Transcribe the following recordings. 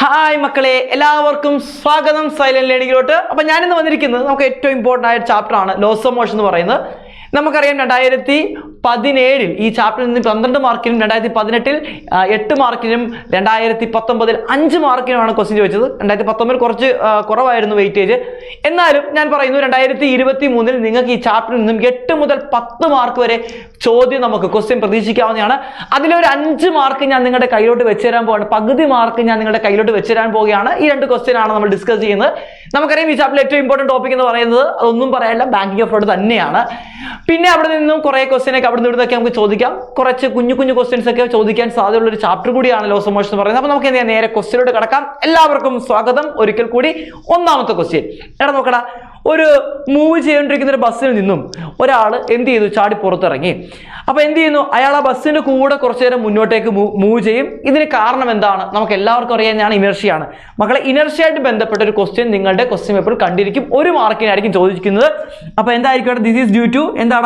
Hi മക്കളെ, എല്ലാവർക്കും സ്വാഗതം സൈലന്റ് ലേണിംഗിലോട്ട്. അപ്പോൾ ഞാനിന്ന് വന്നിരിക്കുന്നത് നമുക്ക് ഏറ്റവും ഇമ്പോർട്ടൻ്റ് ആയ ചാപ്റ്റർ ആണ് ലോസ് ഓഫ് മോഷൻ എന്ന് പറയുന്നത്. നമുക്കറിയാം 2017 ഈ ചാപ്റ്ററിൽ നിന്ന് 12 മാർക്കിനും 2018 8 മാർക്കിനും 2019 5 മാർക്കിനുമാണ് ക്വസ്റ്റ്യൻ ചോദിച്ചത്. 2019 കുറച്ച് കുറവായിരുന്നു വെയിറ്റേജ്. എന്നാലും ഞാൻ പറയുന്നു 2023 നിങ്ങൾക്ക് ഈ ചാപ്റ്ററിൽ നിന്നും 8 മുതൽ 10 മാർക്ക് വരെ ചോദ്യം നമുക്ക് ക്വസ്റ്റ്യൻ പ്രതീക്ഷിക്കാവുന്നതാണ്. അതിലൊരു 5 മാർക്ക് ഞാൻ നിങ്ങളുടെ കയ്യിലോട്ട് വെച്ച് തരാൻ പോവാണ്. പകുതി മാർക്ക് ഞാൻ നിങ്ങളുടെ കയ്യിലോട്ട് വെച്ച് തരാൻ പോവുകയാണ്. ഈ 2 ക്വസ്റ്റ്യൻ ആണ് നമ്മൾ ഡിസ്കസ് ചെയ്യുന്നത്. നമുക്കറിയാം ഈ ചാപ്റ്ററിൽ ഏറ്റവും ഇമ്പോർട്ടൻറ്റ് ടോപ്പിക് എന്ന് പറയുന്നത് അതൊന്നും പറയാനില്ല, ബാങ്കിങ് ഓഫ് ഫ്രോഡ് തന്നെയാണ്. പിന്നെ അവിടെ നിന്നും കുറേ ക്വസ്റ്റ്യനൊക്കെ അവിടെ നിന്നൊക്കെ നമുക്ക് ചോദിക്കാം. കുറച്ച് കുഞ്ഞു ക്വസ്റ്റ്യൻസ് ഒക്കെ ചോദിക്കാൻ സാധ്യതയുള്ള ഒരു ചാപ്റ്റർ കൂടിയാണ് ലോസ് ഓഫ് മോഷൻ എന്ന് പറയുന്നത്. അപ്പോൾ നമുക്ക് നേരെ ക്വസ്റ്റ്യനിലോട്ട് കടക്കാം. എല്ലാവർക്കും സ്വാഗതം. ഒരിക്കൽ കൂടി ഒന്നാമത്തെ ക്വസ്റ്റ്യൻ. എടാ നോക്കടാ, ഒരു മൂവ് ചെയ്തുകൊണ്ടിരിക്കുന്ന ഒരു ബസ്സിൽ നിന്നും ഒരാൾ എന്ത് ചെയ്തു? ചാടി പുറത്തിറങ്ങി. അപ്പോൾ എന്ത് ചെയ്യുന്നു? അയാൾ ആ ബസ്സിൻ്റെ കൂടെ കുറച്ചു നേരം മുന്നോട്ടേക്ക് മൂവ് ചെയ്യും. ഇതിന് കാരണം എന്താണ്? നമുക്ക് എല്ലാവർക്കും അറിയാവുന്നതാണ്, ഇനർഷ്യയാണ്. മക്കളെ, ഇനർഷ്യയായിട്ട് ബന്ധപ്പെട്ട ഒരു ക്വസ്റ്റ്യൻ നിങ്ങളുടെ ക്വസ്റ്റ്യൻ പേപ്പറിൽ കണ്ടിരിക്കും. 1 മാർക്കിനായിരിക്കും ചോദിക്കുന്നത്. അപ്പോൾ എന്തായിരിക്കും? ദിസ് ഈസ് ഡ്യൂ ടു എന്താണ്?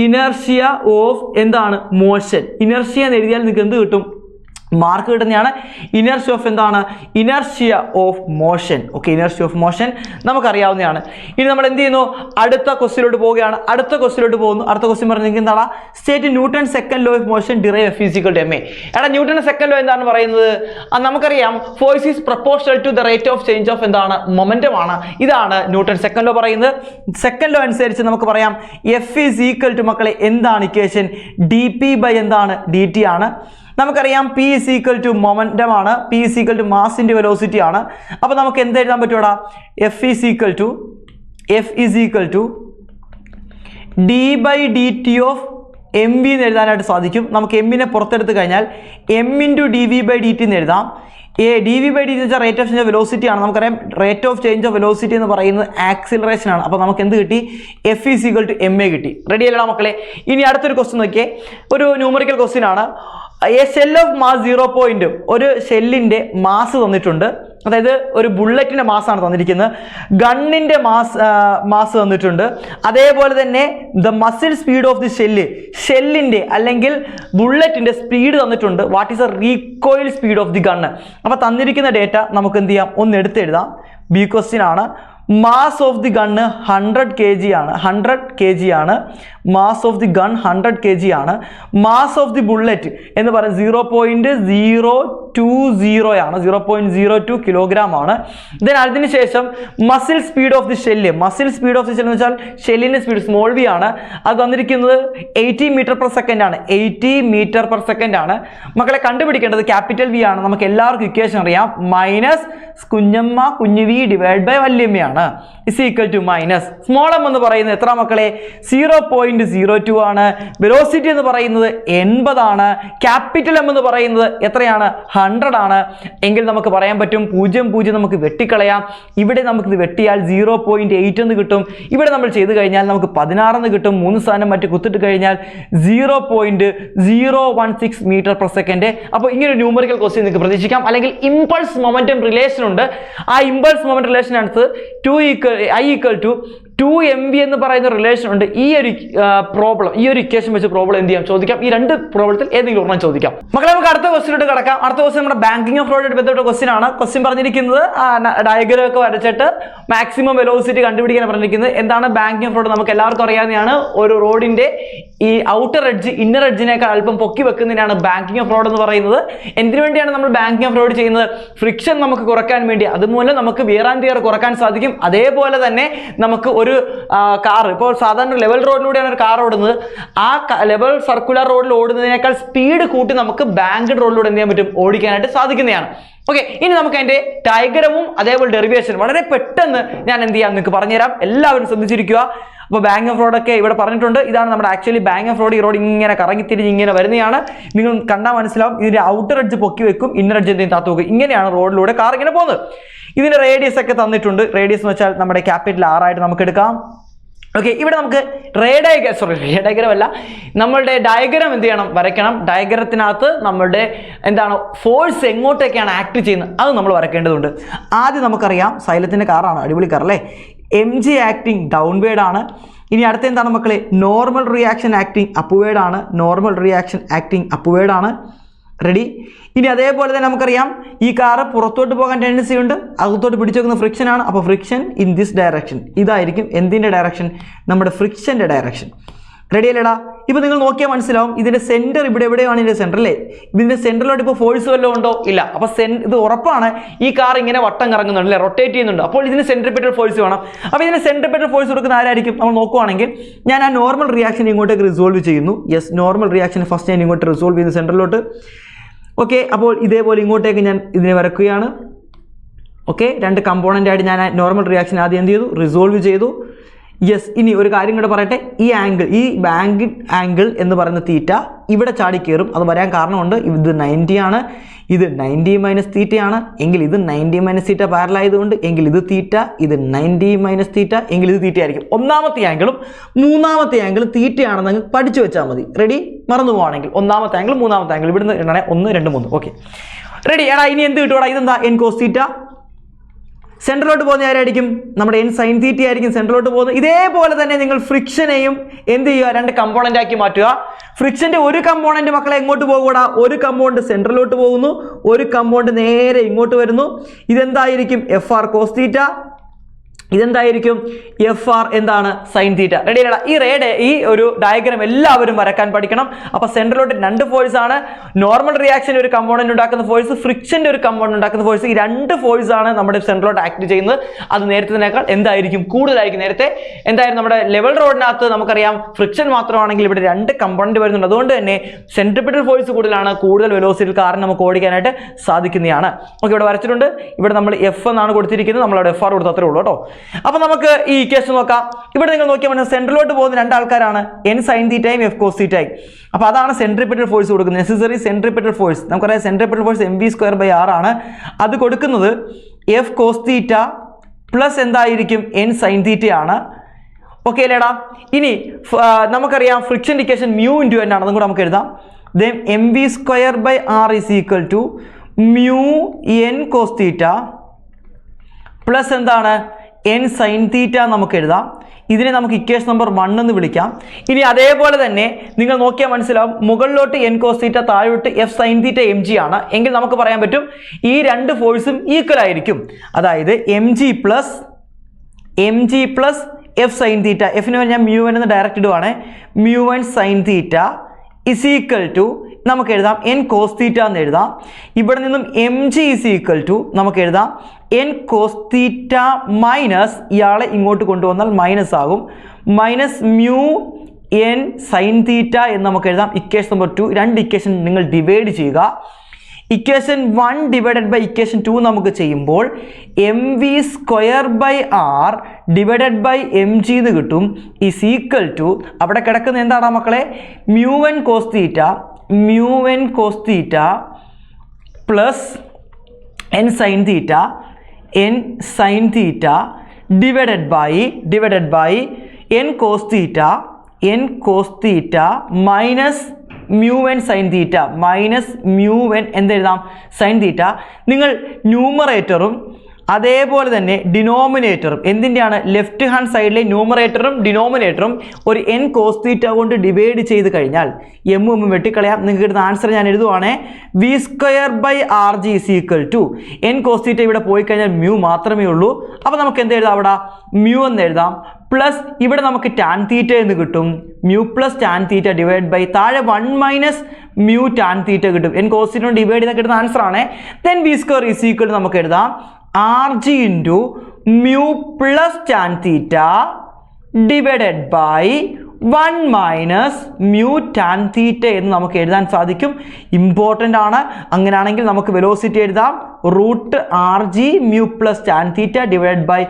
ഇനർഷ്യ ഓഫ് എന്താണ്? മോഷൻ. ഇനർഷ്യ എന്ന് എഴുതിയാൽ നിങ്ങൾക്ക് എന്ത് കിട്ടും? മാർക്ക് കിട്ടുന്നതാണ്. ഇനർഷ്യ ഓഫ് എന്താണ്? Inertia of motion. Okay, inertia of motion നമുക്കറിയാവുന്നതാണ്. ഇനി നമ്മൾ എന്ത് ചെയ്യുന്നു? അടുത്ത ക്വസ്റ്റ്യനിലോട്ട് പോവുകയാണ്. അടുത്ത ക്വസ്റ്റ്യനിലോട്ട് പോകുന്നു. അടുത്ത ക്വസ്റ്റ്യൻ പറഞ്ഞിരിക്കുന്നത് എന്താണ്? State newton second law of motion derive F = ma. എടാ, ന്യൂട്ടൺ സെക്കൻഡ് ലോ എന്താണ് പറയുന്നത്? നമുക്കറിയാം force is proportional to the rate of change of എന്താണ്? മൊമെന്റം ആണ്. ഇതാണ് ന്യൂട്ടൺ സെക്കൻഡ് ലോ പറയുന്നത്. സെക്കൻഡ് ലോ അനുസരിച്ച് നമുക്ക് പറയാം F മക്കളെ എന്താണ് ഇക്വേഷൻ? dp ബൈ എന്താണ്? dt ആണ്. നമുക്കറിയാം P = മൊമെന്റം ആണ്. P = മാസ് ഇൻറ്റു വെലോസിറ്റി ആണ്. അപ്പോൾ നമുക്ക് എന്ത് എഴുതാൻ പറ്റുമോടാ? F = d by dt of mv എന്ന് എഴുതാനായിട്ട് സാധിക്കും. നമുക്ക് എമ്മിനെ പുറത്തെടുത്ത് കഴിഞ്ഞാൽ m ഇൻറ്റു dv/dt എന്ന് എഴുതാം. dv/dt എന്ന് വെച്ചാൽ rate of change of velocity ആണ്. നമുക്കറിയാം rate of change of velocity എന്ന് പറയുന്നത് ആക്സിലറേഷൻ ആണ്. അപ്പോൾ നമുക്ക് എന്ത് കിട്ടി? F = ma കിട്ടി. റെഡി അല്ലടാ മക്കളെ? ഇനി അടുത്തൊരു ക്വസ്റ്റ്യൻ നോക്കിയേ. ഒരു ന്യൂമറിക്കൽ ക്വസ്റ്റ്യൻ ആണ്. A shell of mass 0. ഒരു ഷെല്ലിൻ്റെ മാസ് തന്നിട്ടുണ്ട്. അതായത് ഒരു ബുള്ളറ്റിൻ്റെ മാസാണ് തന്നിരിക്കുന്നത്. ഗണ്ണിൻ്റെ മാസ് തന്നിട്ടുണ്ട്. അതേപോലെ തന്നെ the muzzle speed of the ഷെല്ലിൻ്റെ അല്ലെങ്കിൽ ബുള്ളറ്റിൻ്റെ സ്പീഡ് തന്നിട്ടുണ്ട്. What is a recoil speed of the gun? അപ്പോൾ തന്നിരിക്കുന്ന ഡേറ്റ നമുക്ക് എന്ത് ചെയ്യാം? ഒന്ന് എടുത്തെഴുതാം. ബി ക്വസ്റ്റ്യൻ ആണ്. Mass of the gun 100 kg ആണ്. 100 kg ആണ് mass of the gun. 100 kg ആണ്. മാസ് ഓഫ് ദി ബുള്ളറ്റ് എന്ന് പറയുന്നത് 0.020 ആണ്. 0.02 കിലോഗ്രാം ആണ്. ദെൻ അതിനുശേഷം muzzle speed of the shell. Muzzle speed of the shell എന്ന് വെച്ചാൽ ഷെല്ലിൻ്റെ സ്പീഡ് സ്മോൾ v ആണ്. അത് തന്നിരിക്കുന്നത് 80 m/s ആണ്. 80 m/s ആണ്. മക്കളെ, കണ്ടുപിടിക്കേണ്ടത് ക്യാപിറ്റൽ V ആണ്. നമുക്ക് എല്ലാവർക്കും ഇക്വേഷൻ അറിയാം. മൈനസ് കുഞ്ഞമ്മ കുഞ്ഞു v ഡിവൈഡ് ബൈ വല്യമ്മയാണ്. Is equal to minus small m എന്ന് പറയുന്നത് എത്ര മക്കളെ? 0.02 ആണ്. വെലോസിറ്റി എന്ന് പറയുന്നത് 80 ആണ്. ക്യാപിറ്റൽ M എന്ന് പറയുന്നത് എത്രയാണ്? 100 ആണ്. എങ്കിൽ നമുക്ക് പറയാൻ പറ്റും 0 നമുക്ക് വെട്ടിക്കളയാം. ഇവിടെ നമുക്കിത് വെട്ടിയാൽ 0.8 എന്ന് കിട്ടും. ഇവിടെ നമ്മൾ ചെയ്ത് കഴിഞ്ഞാൽ നമുക്ക് 16 എന്ന് കിട്ടും. 3 സ്ഥാനം മറ്റ് കുത്തിട്ട് കഴിഞ്ഞാൽ 0.016 m/s. അപ്പോൾ ഇങ്ങനെ ഒരു ന്യൂമറിക്കൽ ക്വസ്റ്റ്യൻ നിങ്ങൾക്ക് പ്രതീക്ഷിക്കാം. അല്ലെങ്കിൽ ഇമ്പൾസ് മൊമെന്റം റിലേഷൻ ഉണ്ട്. ആ ഇമ്പൾസ് മൊമെന്റം റിലേഷൻ അടുത്ത് I = 2mv എന്ന് പറയുന്ന റിലേഷൻ ഉണ്ട്. ഈ ഒരു പ്രോബ്ലം, ഈ ഒരു ഇക്വേഷൻ വെച്ച് പ്രോബ്ലം എന്ത് ചെയ്യാം? ചോദിക്കാം. ഈ 2 പ്രോബ്ലത്തിൽ ഏതെങ്കിലും ഒരെണ്ണം ചോദിക്കാം. മക്കളെ, നമുക്ക് അടുത്ത ക്വസ്റ്റ്യനിലോട്ട് കിടക്കാം. അടുത്ത ക്വസ്റ്റ്യൻ നമ്മുടെ ബാങ്കിങ് ഓഫ് ഫ്രോഡായിട്ട് ബന്ധപ്പെട്ട ക്വസ്റ്റ്യൻ ആണ്. ക്വസ്റ്റ്യൻ പറഞ്ഞിരിക്കുന്നത് ഡയഗ്രം ഒക്കെ വരച്ചിട്ട് മാക്സിമം വെലോസിറ്റി കണ്ടുപിടിക്കാൻ പറഞ്ഞിരിക്കുന്നത്. എന്താണ് ബാങ്കിങ് ഓഫ് ഫ്രോഡ്? നമുക്ക് എല്ലാവർക്കും അറിയാവുന്നതാണ്. ഒരു റോഡിന്റെ ഈ ഔട്ടർ എഡ്ജ് ഇന്നർ എഡ്ജിനേക്കാൾ അല്പം പൊക്കി വെക്കുന്നതിനാണ് ബാങ്കിങ് ഓഫ് ഫ്രോഡ് എന്ന് പറയുന്നത്. എന്തിനു വേണ്ടിയാണ് നമ്മൾ ബാങ്കിങ് ഓഫ് ഫ്രോഡ് ചെയ്യുന്നത്? ഫ്രിക്ഷൻ നമുക്ക് കുറയ്ക്കാൻ വേണ്ടി. അതുമൂലം നമുക്ക് വിയർ ആൻഡ് ടിയർ കുറയ്ക്കാൻ സാധിക്കും. അതേപോലെ തന്നെ നമുക്ക് ഒരു കാർ, ഇപ്പോൾ സാധാരണ ലെവൽ റോഡിലൂടെയാണ് ഒരു കാർ ഓടുന്നത്. ആ ലെവൽ സർക്കുലർ റോഡിൽ ഓടുന്നതിനേക്കാൾ സ്പീഡ് കൂട്ടി നമുക്ക് ബാങ്ക്ഡ് റോഡിലൂടെ എന്ത് ചെയ്യാൻ പറ്റും? ഓടിക്കാനായിട്ട് സാധിക്കുന്നതാണ്. ഓക്കെ, ഇനി നമുക്ക് അതിന്റെ ഡയഗ്രമും അതേപോലെ ഡെറിവേഷൻ വളരെ പെട്ടെന്ന് ഞാൻ എന്ത് ചെയ്യാം നിങ്ങൾക്ക് പറഞ്ഞുതരാം. എല്ലാവരും ശ്രദ്ധിച്ചിരിക്കുക. അപ്പോൾ ബാങ്ക് ഓഫ് റോഡ് ഒക്കെ ഇവിടെ പറഞ്ഞിട്ടുണ്ട്. ഇതാണ് നമ്മുടെ ആക്ച്വലി ബാങ്ക് ഓഫ് റോഡ്. ഈ റോഡ് ഇങ്ങനെ കറങ്ങിത്തിരിഞ്ഞ് ഇങ്ങനെ വരുന്നതാണ്. നിങ്ങൾ കണ്ടാൽ മനസ്സിലാവും. ഇതിന്റെ ഔട്ടർ എഡ്ജ് പൊക്കി വെക്കും, ഇന്നർ എഡ്ജ് എന്തെങ്കിലും താത്തു വെക്കും. ഇങ്ങനെയാണ് റോഡിലൂടെ കാർ ഇങ്ങനെ പോകുന്നത്. ഇതിന്റെ റേഡിയസ് ഒക്കെ തന്നിട്ടുണ്ട്. റേഡിയസ് എന്ന് വെച്ചാൽ നമ്മുടെ ക്യാപിറ്റൽ R ആയിട്ട് നമുക്ക് എടുക്കാം. ഓക്കെ, ഇവിടെ നമുക്ക് ഡയഗ്രം അല്ല, നമ്മളുടെ ഡയഗ്രം എന്ത് ചെയ്യണം? വരയ്ക്കണം. ഡയഗ്രത്തിനകത്ത് നമ്മളുടെ എന്താണ് ഫോഴ്സ് എങ്ങോട്ടേക്കാണ് ആക്ട് ചെയ്യുന്നത് അത് നമ്മൾ വരയ്ക്കേണ്ടതുണ്ട്. ആദ്യം നമുക്കറിയാം സൈലത്തിൻ്റെ കാറാണ്. അടിപൊളി കാർ അല്ലേ? mg ആക്ടിങ് ഡൗൺവേർഡ് ആണ്. ഇനി അടുത്ത എന്താണ് മക്കളെ? നോർമൽ റിയാക്ഷൻ ആക്ടിങ് അപ്വേർഡ് ആണ്. നോർമൽ റിയാക്ഷൻ ആക്ടിങ് അപ്വേർഡ് ആണ്. റെഡി? ഇനി അതേപോലെ തന്നെ നമുക്കറിയാം ഈ കാറ് പുറത്തോട്ട് പോകാൻ ടെൻഡൻസി ഉണ്ട്, അകത്തോട്ട് പിടിച്ചു വെക്കുന്ന ഫ്രിക്ഷൻ ആണ്. അപ്പോൾ ഫ്രിക്ഷൻ ഇൻ ദിസ് ഡയറക്ഷൻ, ഇതായിരിക്കും എന്തിൻ്റെ ഡയറക്ഷൻ? നമ്മുടെ ഫ്രിക്ഷൻ്റെ ഡയറക്ഷൻ. റെഡി അല്ലേടാ? ഇപ്പോൾ നിങ്ങൾ നോക്കിയാൽ മനസ്സിലാവും ഇതിൻ്റെ സെൻറ്റർ ഇവിടെ എവിടെയാണ് ഇതിൻ്റെ സെൻറ്റർ അല്ലേ? ഇതിൻ്റെ സെൻറ്ററിലോട്ട് ഇപ്പോൾ ഫോഴ്സ് വല്ലതും ഉണ്ടോ? ഇല്ല. അപ്പോൾ ഇത് ഉറപ്പാണ് ഈ കാർ ഇങ്ങനെ വട്ടം കറങ്ങുന്നുണ്ട് അല്ലേ, റൊട്ടേറ്റ് ചെയ്യുന്നുണ്ട്. അപ്പോൾ ഇതിന് സെൻട്രിപെറ്റൽ ഫോഴ്സ് വേണം. അപ്പോൾ ഇതിന് സെൻട്രിപെറ്റൽ ഫോഴ്സ് കൊടുക്കുന്ന ആരായിരിക്കും? നമ്മൾ നോക്കുവാണെങ്കിൽ ഞാൻ ആ നോർമൽ റിയാക്ഷൻ ഇങ്ങോട്ടേക്ക് റിസോൾവ് ചെയ്യുന്നു. യെസ്, നോർമൽ റിയാക്ഷൻ ഫസ്റ്റ് ഞാൻ ഇങ്ങോട്ട് റിസോൾവ് ചെയ്യുന്നു സെൻറ്ററിലോട്ട്. ഓക്കെ, അപ്പോൾ ഇതേപോലെ ഇങ്ങോട്ടേക്ക് ഞാൻ ഇതിനെ വരക്കുകയാണ്. ഓക്കെ, രണ്ട് കമ്പോണൻ്റ് ആയിട്ട് ഞാൻ നോർമൽ റിയാക്ഷൻ ആദ്യം എന്ത് ചെയ്തു? റിസോൾവ് ചെയ്തു. യെസ്, ഇനി ഒരു കാര്യം കൂടെ പറയട്ടെ. ഈ ആംഗിൾ, ഈ ആംഗിൾ എന്ന് പറയുന്ന തീറ്റ ഇവിടെ ചാടി കയറും. അത് വരാൻ കാരണമുണ്ട്. ഇത് 90 ആണ്, ഇത് 90 മൈനസ് തീറ്റയാണ്. എങ്കിൽ ഇത് 90 മൈനസ് തീറ്റ പാരലായതുകൊണ്ട് എങ്കിൽ ഇത് തീറ്റ, ഇത് 90 മൈനസ് തീറ്റ, എങ്കിൽ ഇത് തീറ്റ ആയിരിക്കും. ഒന്നാമത്തെ ആംഗിളും മൂന്നാമത്തെ ആംഗിളും തീറ്റയാണെന്ന് അങ്ങ് പഠിച്ചു വെച്ചാൽ മതി. റെഡി? മറന്നു പോവാണെങ്കിൽ ഒന്നാമത്തെ ആംഗിൾ മൂന്നാമത്തെ ആംഗിൾ ഇവിടുന്ന് എണ്ണണേ 1 2 3. Okay, ready? എടാ ഇനി എന്ത് കിട്ടുവാടാ? ഇതെന്താ? എൻ കോസ് തീറ്റ. സെൻട്രലോട്ട് പോകുന്ന ആരായിരിക്കും? നമ്മുടെ എൻ സൈൻ തീറ്റ ആയിരിക്കും സെൻട്രലോട്ട് പോകുന്നത്. ഇതേപോലെ തന്നെ നിങ്ങൾ ഫ്രിക്ഷനെയും എന്ത് ചെയ്യുക? രണ്ട് കമ്പോണൻ്റ് ആക്കി മാറ്റുക. ഫ്രിക്ഷൻ്റെ ഒരു കമ്പോണൻ്റ് മക്കളെ എങ്ങോട്ട് പോകൂടാ? ഒരു കമ്പോണ്ട് സെൻട്രലോട്ട് പോകുന്നു, ഒരു കമ്പോണ്ട് നേരെ ഇങ്ങോട്ട് വരുന്നു. ഇതെന്തായിരിക്കും? F R cos theta. ഇതെന്തായിരിക്കും? എഫ് ആർ എന്താണ്? Sine theta. റെഡി അല്ലടാ? ഈ ഒരു ഡയഗ്രാം എല്ലാവരും വരക്കാൻ പഠിക്കണം. അപ്പോൾ സെൻട്രലോട്ട് രണ്ട് ഫോഴ്സ് ആണ്. നോർമൽ റിയാക്ഷൻ ഒരു കമ്പോണന്റ് ഉണ്ടാക്കുന്ന ഫോഴ്സ്, ഫ്രിക്ഷന്റെ ഒരു കമ്പോണന്റ് ഉണ്ടാക്കുന്ന ഫോഴ്സ്. ഈ രണ്ട് ഫോഴ്സ് ആണ് നമ്മുടെ സെൻട്രലോട്ട് ആക്ട് ചെയ്യുന്നത്. അത് നേരത്തേക്കാൾ എന്തായിരിക്കും? കൂടുതലായിരിക്കും. നേരത്തെ എന്തായിരുന്നു? നമ്മുടെ ലെവൽ റോഡിനകത്ത് നമുക്കറിയാം ഫ്രിക്ഷൻ മാത്രമാണെങ്കിൽ ഇവിടെ രണ്ട് കമ്പോണന്റ് വരുന്നുണ്ട്. അതുകൊണ്ട് തന്നെ സെൻട്രിപെറ്റൽ ഫോഴ്സ് കൂടുതലാണ്. കൂടുതൽ വെലോസിറ്റിയിൽ കാറിന് നമുക്ക് ഓടിക്കാനായിട്ട് സാധിക്കുന്നതാണ്. ഓക്കെ, ഇവിടെ വരച്ചിട്ടുണ്ട്. ഇവിടെ നമ്മൾ എഫ് എന്നാണ് കൊടുത്തിരിക്കുന്നത്. നമ്മളവിടെ എഫ് ആർ കൊടുത്ത് അത്രേ ഉള്ളൂ കേട്ടോ. അപ്പോൾ നമുക്ക് ഈ ഇക്വേഷൻ നോക്കാം. ഇവിടെ നിങ്ങൾ നോക്കിയാൽ മനസ്സിലാവും സെൻട്രലോട്ട് പോകുന്ന രണ്ടാൾക്കാരാണ് എൻ സൈൻ തീറ്റയും എഫ് കോസ് തീറ്റയും. അപ്പോൾ അതാണ് സെൻട്രിപെറ്റൽ ഫോഴ്സ് കൊടുക്കുന്നത്. നെസസറി സെൻട്രിപെറ്റൽ ഫോഴ്സ് നമുക്കറിയാം. സെൻട്രിപെറ്റൽ ഫോഴ്സ് mv²/r ആണ്. അത് കൊടുക്കുന്നത് എഫ് കോസ് തീറ്റ പ്ലസ് എന്തായിരിക്കും? എൻ സൈൻ തീറ്റയാണ്. ഓക്കെ അല്ലേടാ? ഇനി നമുക്കറിയാം friction equation mu into N ആണ്. അതും കൂടെ നമുക്ക് എഴുതാം. Then mv²/r is equal to mu N cos theta plus എന്താണ്? എൻ സൈൻ തീറ്റ നമുക്ക് എഴുതാം. ഇതിനെ നമുക്ക് ഇക്വേഷൻ നമ്പർ 1 എന്ന് വിളിക്കാം. ഇനി അതേപോലെ തന്നെ നിങ്ങൾ നോക്കിയാൽ മനസ്സിലാവും മുകളിലോട്ട് എൻ കോസ് തീറ്റ, താഴോട്ട് എഫ് സൈൻ തീറ്റ mg ആണ്. എങ്കിൽ നമുക്ക് പറയാൻ പറ്റും ഈ രണ്ട് ഫോഴ്സും ഈക്വൽ ആയിരിക്കും. അതായത് mg plus F sine theta. എഫിന് ഞാൻ മ്യൂ എൻ എന്ന് ഡയറക്റ്റ് ഇടുവാണ്. Mu N sine theta is equal to നമുക്ക് എഴുതാം എൻ കോസ് തീറ്റ എന്ന് എഴുതാം. ഇവിടെ നിന്നും mg ഇസ് ഈക്വൽ ടു നമുക്ക് എഴുതാം എൻ കോസ് തീറ്റ മൈനസ് ഇയാളെ ഇങ്ങോട്ട് കൊണ്ടുവന്നാൽ മൈനസ് ആകും. മൈനസ് മ്യൂ എൻ സൈൻ തീറ്റ എന്ന് നമുക്ക് എഴുതാം. Equation number 2. രണ്ട് ഇക്വേഷൻ നിങ്ങൾ ഡിവൈഡ് ചെയ്യുക. ഇക്വേഷൻ 1 ഡിവൈഡഡ് ബൈ ഇക്വേഷൻ 2 നമുക്ക് ചെയ്യുമ്പോൾ mv²/r ഡിവൈഡഡ് ബൈ mg എന്ന് കിട്ടും. ഈസ് ഈക്വൽ ടു അവിടെ കിടക്കുന്ന എന്താണ് മക്കളെ? Mu N cos theta plus N sine theta divided by N cos theta minus mu N sine theta minus mu N എന്തെഴുതാം? Sine theta. നിങ്ങൾ ന്യൂമറേറ്ററും അതേപോലെ തന്നെ ഡിനോമിനേറ്ററും എന്തിൻ്റെയാണ്? ലെഫ്റ്റ് ഹാൻഡ് സൈഡിലെ ന്യൂമറേറ്ററും ഡിനോമിനേറ്ററും ഒരു എൻ കോസ് തീറ്റ കൊണ്ട് ഡിവൈഡ് ചെയ്ത് കഴിഞ്ഞാൽ എം വെട്ടിക്കളയാം. നിങ്ങൾക്ക് കിട്ടുന്ന ആൻസർ ഞാൻ എഴുതുവാണേ. v²/rg is equal to N cos theta ഇവിടെ പോയി കഴിഞ്ഞാൽ മ്യൂ മാത്രമേ ഉള്ളൂ. അപ്പോൾ നമുക്ക് എന്ത് എഴുതാം? അവിടെ മ്യൂ എന്ന് എഴുതാം. പ്ലസ് ഇവിടെ നമുക്ക് ടാൻ തീറ്റ എന്ന് കിട്ടും. Mu plus tan theta divide by താഴെ 1 മൈനസ് മ്യൂ ടാൻ തീറ്റ കിട്ടും. എൻ കോസ് തീറ്റ ഡിവൈഡ് ചെയ്താൽ കിട്ടുന്ന ആൻസർ ആണ്. Then v² is equal to നമുക്ക് എഴുതാം rg into mu plus tan theta divided by 1 minus mu tan theta എന്ന് നമുക്ക് എഴുതാൻ സാധിക്കും. ഇമ്പോർട്ടൻ്റ് ആണ്. അങ്ങനെയാണെങ്കിൽ നമുക്ക് വെലോസിറ്റി എഴുതാം. √rg mu plus tan theta divide by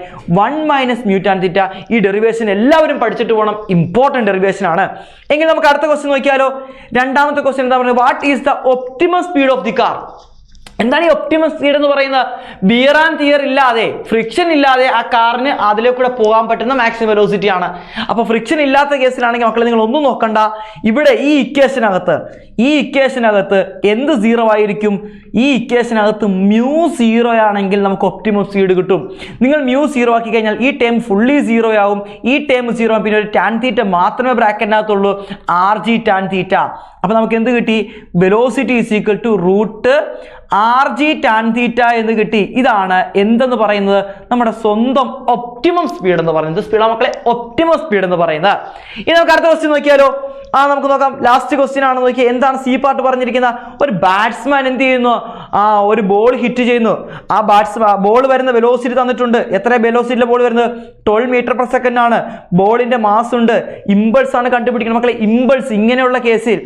1 minus mu tan theta. ഈ ഡെറിവേഷൻ എല്ലാവരും പഠിച്ചിട്ട് പോകണം. ഇമ്പോർട്ടൻ്റ് ഡെറിവേഷൻ ആണ്. എങ്കിൽ നമുക്ക് അടുത്ത ക്വസ്റ്റ്യൻ നോക്കിയാലോ. രണ്ടാമത്തെ ക്വസ്റ്റ്യൻ എന്താ പറയുക? What is the optimum speed of the car? എന്താണ് ഈ ഒപ്റ്റിമം സ്പീഡ് എന്ന് പറയുന്നത്? വിയർ ആൻഡ് ടിയർ ഇല്ലാതെ, ഫ്രിക്ഷൻ ഇല്ലാതെ ആ കാറിന് അതിലേക്കൂടെ പോകാൻ പറ്റുന്ന മാക്സിമം വെലോസിറ്റി ആണ്. അപ്പോൾ ഫ്രിക്ഷൻ ഇല്ലാത്ത കേസിലാണെങ്കിൽ മക്കളെ നിങ്ങൾ ഒന്നും നോക്കണ്ട, ഇവിടെ ഈ ഇക്വേഷനകത്ത് എന്ത് 0 ആയിരിക്കും? ഈ ഇക്വേഷനകത്ത് മ്യൂ 0 ആണെങ്കിൽ നമുക്ക് ഒപ്റ്റിമം സ്പീഡ് കിട്ടും. നിങ്ങൾ മ്യൂ 0 ആക്കി കഴിഞ്ഞാൽ ഈ ടേം ഫുള്ളി 0 ആവും, ഈ ടേം 0 ആവും, പിന്നെ ഒരു ടാൻ തീറ്റ മാത്രമേ ബ്രാക്കറ്റിനകത്തുള്ളൂ, RG ടാൻ തീറ്റ. അപ്പോൾ നമുക്ക് എന്ത് കിട്ടി? Velocity is equal to root RG tan theta എന്ന് കിട്ടി. ഇതാണ് എന്തെന്ന് പറയുന്നത്? നമ്മുടെ സ്വന്തം ഒപ്റ്റിമം സ്പീഡ് എന്ന് പറയുന്നത്. സ്പീഡാണ് മക്കളെ ഒപ്റ്റിമം സ്പീഡ് എന്ന് പറയുന്നത്. ഇനി നമുക്ക് അടുത്ത ക്വസ്റ്റ്യൻ നോക്കിയാലോ? നമുക്ക് നോക്കാം. ലാസ്റ്റ് ക്വസ്റ്റ്യൻ ആണ്. നോക്കിയാൽ എന്താണ് സി പാർട്ട് പറഞ്ഞിരിക്കുന്നത്? ഒരു ബാറ്റ്സ്മാൻ എന്ത് ചെയ്യുന്നു? ഒരു ബോൾ ഹിറ്റ് ചെയ്യുന്നു. ആ ബോൾ വരുന്ന വെലോസിറ്റി തന്നിട്ടുണ്ട്. എത്ര വെലോസിറ്റിയിലെ ബോൾ വരുന്നത്? 12 മീറ്റർ പെർ സെക്കൻഡ് ആണ്. ബോളിന്റെ മാസ് ഉണ്ട്. ഇമ്പൾസ് ആണ് കണ്ടുപിടിക്കുന്നത് മക്കളെ. ഇമ്പൾസ് ഇങ്ങനെയുള്ള കേസിൽ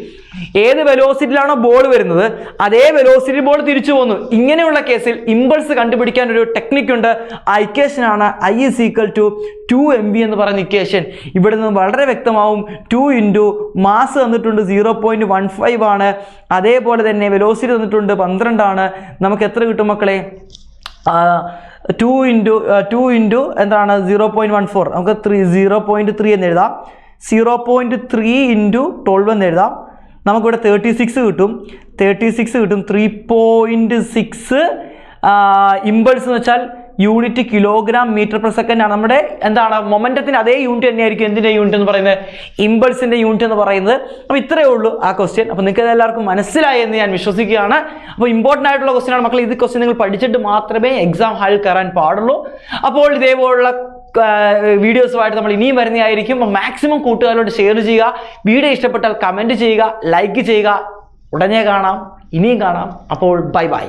ഏത് വെലോസിറ്റിയിലാണോ ബോൾ വരുന്നത് അതേ വെലോസിറ്റി ബോൾ തിരിച്ചു പോകുന്നു. ഇങ്ങനെയുള്ള കേസിൽ ഇമ്പൾസ് കണ്ടുപിടിക്കാൻ ഒരു ടെക്നിക് ഉണ്ട്. ആ ഇക്വേഷൻ ആണ് I is equal to 2mv എന്ന് പറയുന്ന ഇക്വേഷൻ. ഇവിടെ നിന്ന് വളരെ വ്യക്തമാവും. 2 ഇൻറ്റു മാസ് തന്നിട്ടുണ്ട് 0.15 ആണ്. അതേപോലെ തന്നെ വെലോസിറ്റി തന്നിട്ടുണ്ട് 12 ആണ്. നമുക്ക് എത്ര കിട്ടും മക്കളെ? 2 ഇൻറ്റു എന്താണ് 0.14, നമുക്ക് 0.3 എന്ന് എഴുതാം. 0.3 ഇൻറ്റു 12 എന്ന് എഴുതാം. നമുക്കിവിടെ 36 കിട്ടും. 3.6 ഇമ്പൾസ് എന്ന് വെച്ചാൽ unit kilogram metre per second ആണ്. നമ്മുടെ എന്താണ് മൊമെന്റത്തിന് അതേ യൂണിറ്റ് തന്നെയായിരിക്കും. എന്തിൻ്റെ യൂണിറ്റ് എന്ന് പറയുന്നത്? ഇമ്പൾസിൻ്റെ യൂണിറ്റ് എന്ന് പറയുന്നത്. അപ്പോൾ ഇത്രയേ ഉള്ളൂ ആ ക്വസ്റ്റ്യൻ. അപ്പോൾ നിങ്ങൾക്ക് എല്ലാവർക്കും മനസ്സിലായി എന്ന് ഞാൻ വിശ്വസിക്കുകയാണ്. അപ്പോൾ ഇമ്പോർട്ടൻ്റ് ആയിട്ടുള്ള ക്വസ്റ്റ്യൻ ആണ് മക്കൾ. ഇത് ക്വസ്റ്റ്യൻ നിങ്ങൾ പഠിച്ചിട്ട് മാത്രമേ എക്സാം ഹാളിൽ കയറാൻ പാടുള്ളൂ. അപ്പോൾ ഇതേപോലുള്ള വീഡിയോസുമായിട്ട് നമ്മൾ ഇനിയും വരുന്നതായിരിക്കും. മാക്സിമം കൂട്ടുകാരോട് ഷെയർ ചെയ്യുക. വീഡിയോ ഇഷ്ടപ്പെട്ടാൽ കമൻറ്റ് ചെയ്യുക, ലൈക്ക് ചെയ്യുക. ഉടനെ കാണാം, ഇനിയും കാണാം. അപ്പോൾ ബൈ ബൈ.